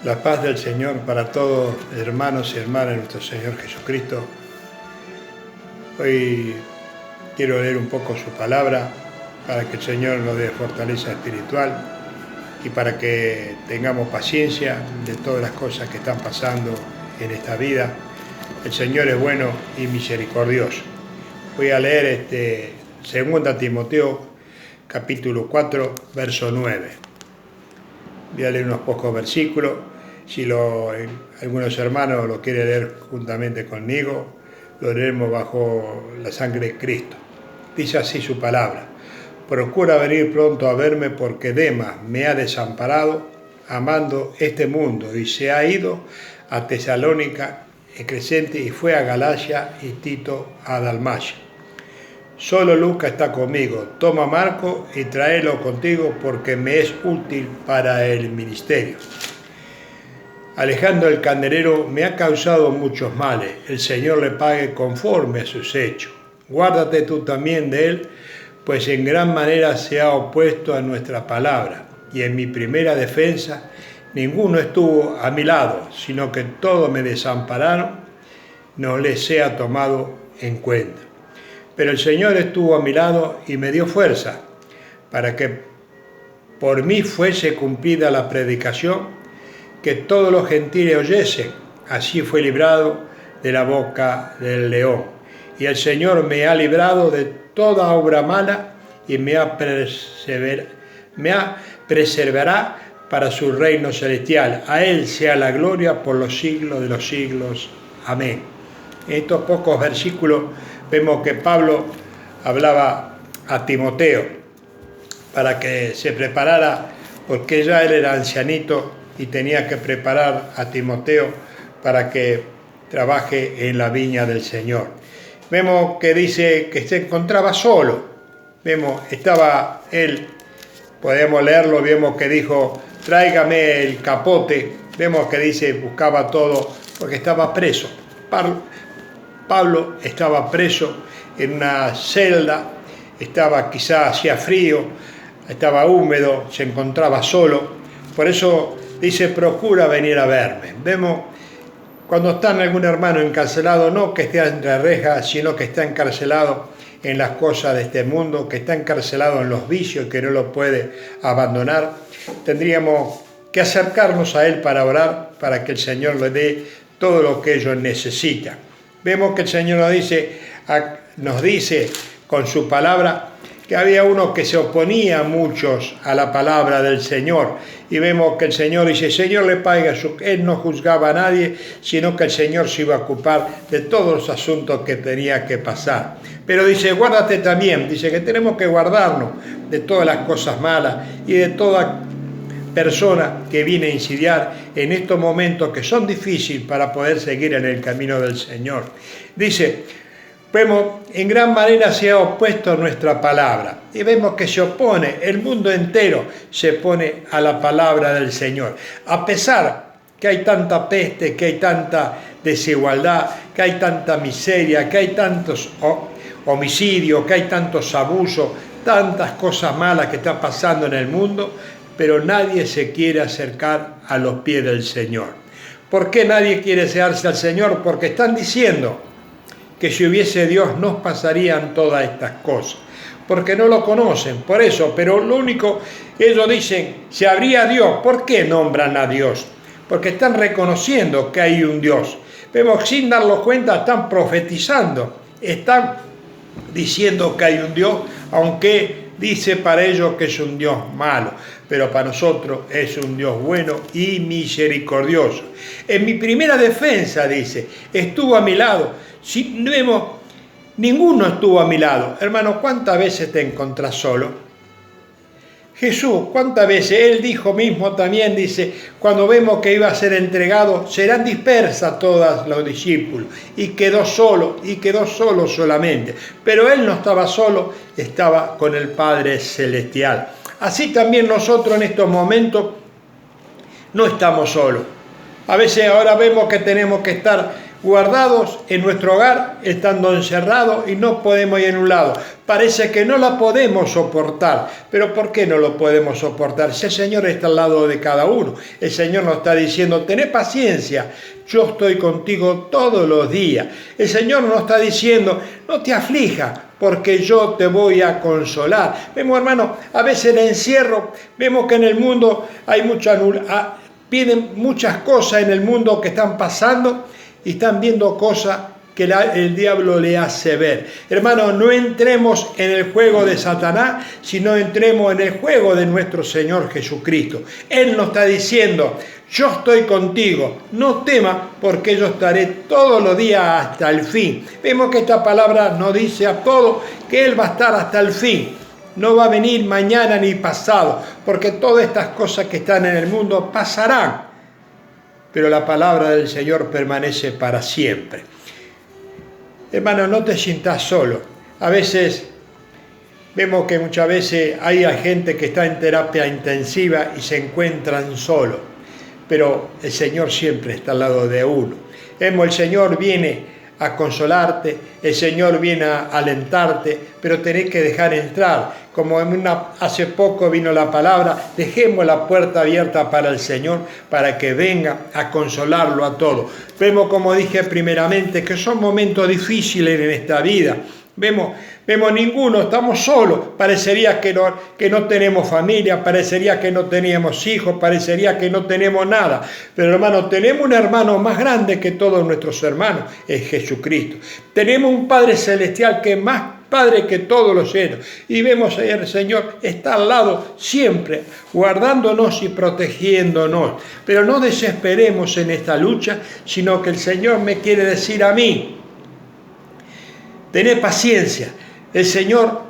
La paz del Señor para todos, hermanos y hermanas de nuestro Señor Jesucristo. Hoy quiero leer un poco su palabra para que el Señor nos dé fortaleza espiritual y para que tengamos paciencia de todas las cosas que están pasando en esta vida. El Señor es bueno y misericordioso. Voy a leer 2 Timoteo capítulo 4, verso 9. Voy a leer unos pocos versículos. Si algunos hermanos lo quieren leer juntamente conmigo, lo leeremos bajo la sangre de Cristo. Dice así su palabra: procura venir pronto a verme, porque Demas me ha desamparado amando este mundo y se ha ido a Tesalónica y Crescente y fue a Galacia y Tito a Dalmacia. Solo Lucas está conmigo. Toma a Marco y tráelo contigo, porque me es útil para el ministerio. Alejandro el candelero me ha causado muchos males. El Señor le pague conforme a sus hechos. Guárdate tú también de él, pues en gran manera se ha opuesto a nuestra palabra. Y en mi primera defensa ninguno estuvo a mi lado, sino que todos me desampararon, no les sea tomado en cuenta. Pero el Señor estuvo a mi lado y me dio fuerza, para que por mí fuese cumplida la predicación, que todos los gentiles oyesen. Así fue librado de la boca del león. Y el Señor me ha librado de toda obra mala y me preservará para su reino celestial. A Él sea la gloria por los siglos de los siglos. Amén. En estos pocos versículos vemos que Pablo hablaba a Timoteo para que se preparara, porque ya él era ancianito y tenía que preparar a Timoteo para que trabaje en la viña del Señor. Vemos que dice que se encontraba solo. Estaba él, podemos leerlo, vemos que dijo: tráigame el capote. Vemos que dice, buscaba todo, porque estaba preso. Pablo estaba preso en una celda, hacía frío, estaba húmedo, se encontraba solo. Por eso dice: procura venir a verme. Vemos cuando está algún hermano encarcelado, no que esté entre rejas, sino que está encarcelado en las cosas de este mundo, que está encarcelado en los vicios, que no lo puede abandonar. Tendríamos que acercarnos a él para orar, para que el Señor le dé todo lo que ellos necesitan. Vemos que el Señor nos dice con su palabra que había uno que se oponía muchos a la palabra del Señor. Y vemos que el Señor dice: Señor le pague. Él no juzgaba a nadie, sino que el Señor se iba a ocupar de todos los asuntos que tenía que pasar. Pero dice: guárdate también. Dice que tenemos que guardarnos de todas las cosas malas y de toda persona que viene a insidiar en estos momentos que son difíciles para poder seguir en el camino del Señor. Dice: vemos, en gran manera se ha opuesto a nuestra palabra. Y vemos que se opone, el mundo entero se opone a la palabra del Señor. A pesar que hay tanta peste, que hay tanta desigualdad, que hay tanta miseria, que hay tantos homicidios, que hay tantos abusos, tantas cosas malas que están pasando en el mundo, pero nadie se quiere acercar a los pies del Señor. ¿Por qué nadie quiere acercarse al Señor? Porque están diciendo que si hubiese Dios no pasarían todas estas cosas, porque no lo conocen, por eso. Pero lo único, ellos dicen: si habría Dios. ¿Por qué nombran a Dios? Porque están reconociendo que hay un Dios. Vemos, sin darlo cuenta, están profetizando, están diciendo que hay un Dios, aunque dice para ellos que es un Dios malo, pero para nosotros es un Dios bueno y misericordioso. En mi primera defensa, dice, estuvo a mi lado. Si vemos, ninguno estuvo a mi lado. Hermano, ¿cuántas veces te encontrás solo? Jesús, ¿cuántas veces? Él dijo mismo también, dice, cuando vemos que iba a ser entregado, serán dispersas todas los discípulos. Y quedó solo solamente. Pero él no estaba solo, estaba con el Padre Celestial. Así también nosotros en estos momentos no estamos solos. A veces ahora vemos que tenemos que estar guardados en nuestro hogar, estando encerrados y no podemos ir en un lado. Parece que no la podemos soportar. Pero ¿por qué no lo podemos soportar? Si el Señor está al lado de cada uno. El Señor nos está diciendo, tené paciencia, yo estoy contigo todos los días. El Señor nos está diciendo, no te aflijas, porque yo te voy a consolar. Vemos, hermano, a veces el encierro, vemos que en el mundo hay piden muchas cosas en el mundo que están pasando y están viendo cosas que el diablo le hace ver. Hermano, no entremos en el juego de Satanás, sino entremos en el juego de nuestro Señor Jesucristo. Él nos está diciendo, yo estoy contigo, no temas, porque yo estaré todos los días hasta el fin. Vemos que esta palabra nos dice a todos que Él va a estar hasta el fin. No va a venir mañana ni pasado, porque todas estas cosas que están en el mundo pasarán. Pero la palabra del Señor permanece para siempre. Hermano, no te sientas solo. A veces vemos que muchas veces hay gente que está en terapia intensiva y se encuentran solos. Pero el Señor siempre está al lado de uno. El Señor viene a consolarte, el Señor viene a alentarte, pero tenés que dejar entrar. Como hace poco vino la palabra, dejemos la puerta abierta para el Señor, para que venga a consolarlo a todos. Vemos, como dije primeramente, que son momentos difíciles en esta vida. Vemos ninguno, estamos solos, parecería que no tenemos familia, parecería que no teníamos hijos, parecería que no tenemos nada. Pero hermano, tenemos un hermano más grande que todos nuestros hermanos, es Jesucristo. Tenemos un Padre Celestial que es más Padre que todos los cielos. Y vemos ahí el Señor está al lado siempre, guardándonos y protegiéndonos. Pero no desesperemos en esta lucha, sino que el Señor me quiere decir a mí, tené paciencia, el Señor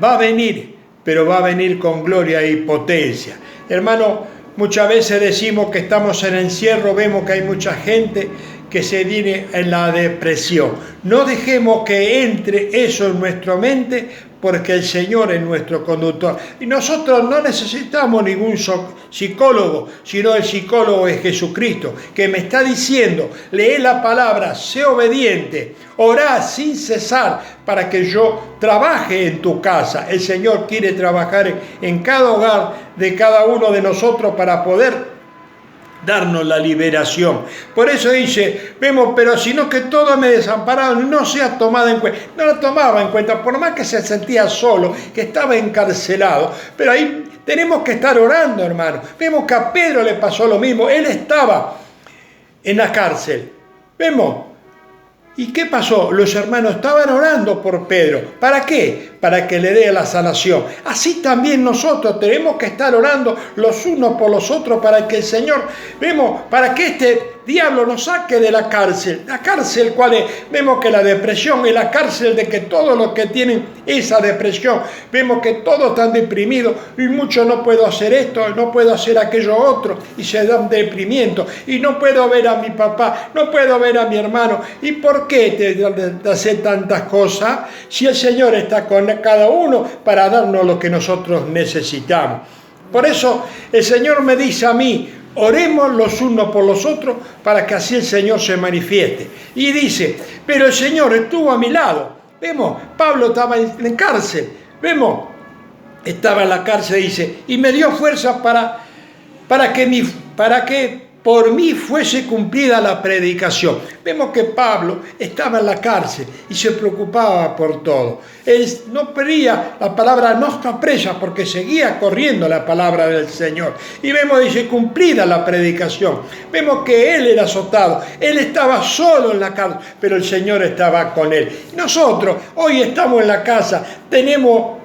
va a venir, pero va a venir con gloria y potencia. Hermano, muchas veces decimos que estamos en encierro, vemos que hay mucha gente que se viene en la depresión. No dejemos que entre eso en nuestra mente, porque el Señor es nuestro conductor. Y nosotros no necesitamos ningún psicólogo, sino el psicólogo es Jesucristo, que me está diciendo, lee la palabra, sé obediente, orá sin cesar para que yo trabaje en tu casa. El Señor quiere trabajar en cada hogar de cada uno de nosotros para poder darnos la liberación. Por eso dice, vemos, pero sino que todos me desampararon, no sea tomada en cuenta. No la tomaba en cuenta, por más que se sentía solo, que estaba encarcelado. Pero ahí tenemos que estar orando, hermano. Vemos que a Pedro le pasó lo mismo. Él estaba en la cárcel. Vemos. ¿Y qué pasó? Los hermanos estaban orando por Pedro. ¿Para qué? Para que le dé la sanación. Así también nosotros tenemos que estar orando los unos por los otros para que el Señor, para que este diablo nos saque de la cárcel. La cárcel, ¿cuál es? Vemos que la depresión es la cárcel de que todos los que tienen esa depresión, vemos que todos están deprimidos y muchos no puedo hacer esto, no puedo hacer aquello otro y se dan deprimiento y no puedo ver a mi papá, no puedo ver a mi hermano. ¿Y por qué te hace tantas cosas si el Señor está con cada uno para darnos lo que nosotros necesitamos? Por eso el Señor me dice a mí, oremos los unos por los otros para que así el Señor se manifieste. Y dice, pero el Señor estuvo a mi lado. Vemos, Pablo estaba en cárcel. Vemos, estaba en la cárcel, dice, y me dio fuerza para que por mí fuese cumplida la predicación. Vemos que Pablo estaba en la cárcel y se preocupaba por todo. Él no pedía la palabra no está presa porque seguía corriendo la palabra del Señor. Y vemos, dice, cumplida la predicación. Vemos que él era azotado, él estaba solo en la cárcel, pero el Señor estaba con él. Nosotros hoy estamos en la casa, tenemos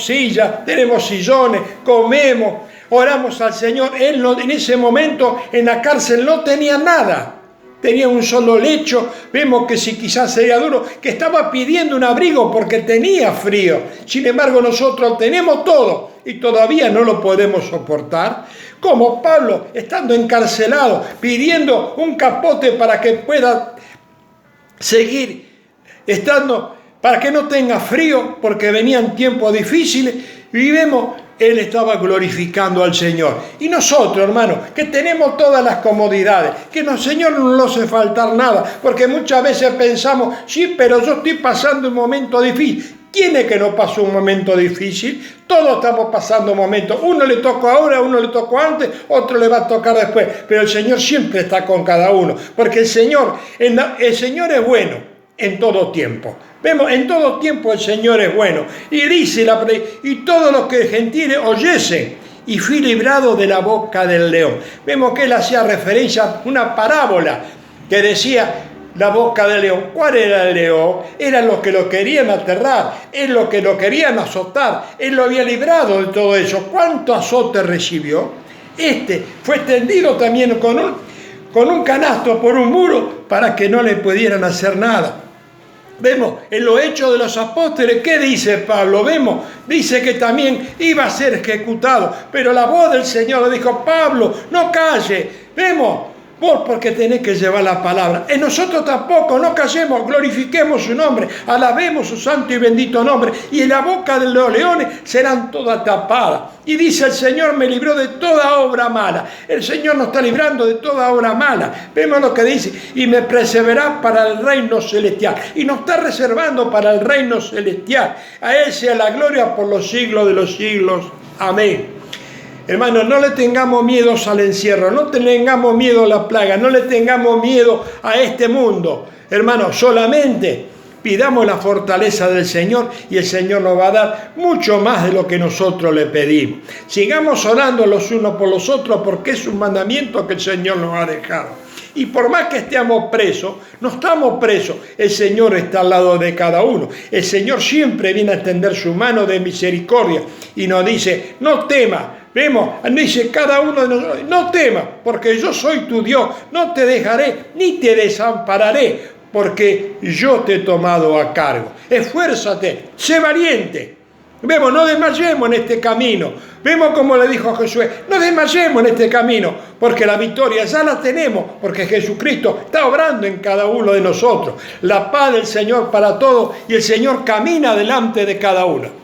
sillas, tenemos sillones, comemos, oramos al Señor. Él en ese momento en la cárcel no tenía nada. Tenía un solo lecho. Vemos que si quizás sería duro, que estaba pidiendo un abrigo porque tenía frío. Sin embargo, nosotros tenemos todo y todavía no lo podemos soportar. Como Pablo, estando encarcelado, pidiendo un capote para que pueda seguir estando, para que no tenga frío, porque venían tiempos difíciles. Y vemos él estaba glorificando al Señor. Y nosotros, hermanos, que tenemos todas las comodidades, que el Señor no nos hace faltar nada, porque muchas veces pensamos, sí, pero yo estoy pasando un momento difícil. ¿Quién es que no pasó un momento difícil? Todos estamos pasando momentos. Uno le tocó ahora, uno le tocó antes, otro le va a tocar después. Pero el Señor siempre está con cada uno, porque el Señor es bueno en todo tiempo. Vemos, en todo tiempo el Señor es bueno. Y dice y todos los que gentiles oyesen, y fui librado de la boca del león. Vemos que él hacía referencia a una parábola que decía la boca del león. ¿Cuál era el león? Eran los que lo querían aterrar, es los que lo querían azotar. Él lo había librado de todo eso. ¿Cuánto azote recibió? Fue extendido también con un canasto por un muro para que no le pudieran hacer nada. Vemos en los Hechos de los Apóstoles, ¿qué dice Pablo? Vemos, dice que también iba a ser ejecutado, pero la voz del Señor le dijo, Pablo, no calle. Vemos, vos porque tenés que llevar la palabra. En nosotros tampoco, no callemos, glorifiquemos su nombre, alabemos su santo y bendito nombre, y en la boca de los leones serán todas tapadas. Y dice, el Señor me libró de toda obra mala. El Señor nos está librando de toda obra mala. Vemos lo que dice, y me preservará para el reino celestial. Y nos está reservando para el reino celestial. A Él sea la gloria por los siglos de los siglos. Amén. Hermanos, no le tengamos miedo al encierro, no tengamos miedo a la plaga, no le tengamos miedo a este mundo. Hermanos, solamente pidamos la fortaleza del Señor y el Señor nos va a dar mucho más de lo que nosotros le pedimos. Sigamos orando los unos por los otros porque es un mandamiento que el Señor nos ha dejado. Y por más que estemos presos, no estamos presos, el Señor está al lado de cada uno. El Señor siempre viene a extender su mano de misericordia y nos dice, no temas. Vemos, dice cada uno de nosotros, no temas, porque yo soy tu Dios, no te dejaré ni te desampararé, porque yo te he tomado a cargo. Esfuérzate, sé valiente. Vemos, no desmayemos en este camino. Vemos como le dijo a Josué, no desmayemos en este camino, porque la victoria ya la tenemos, porque Jesucristo está obrando en cada uno de nosotros. La paz del Señor para todos y el Señor camina delante de cada uno.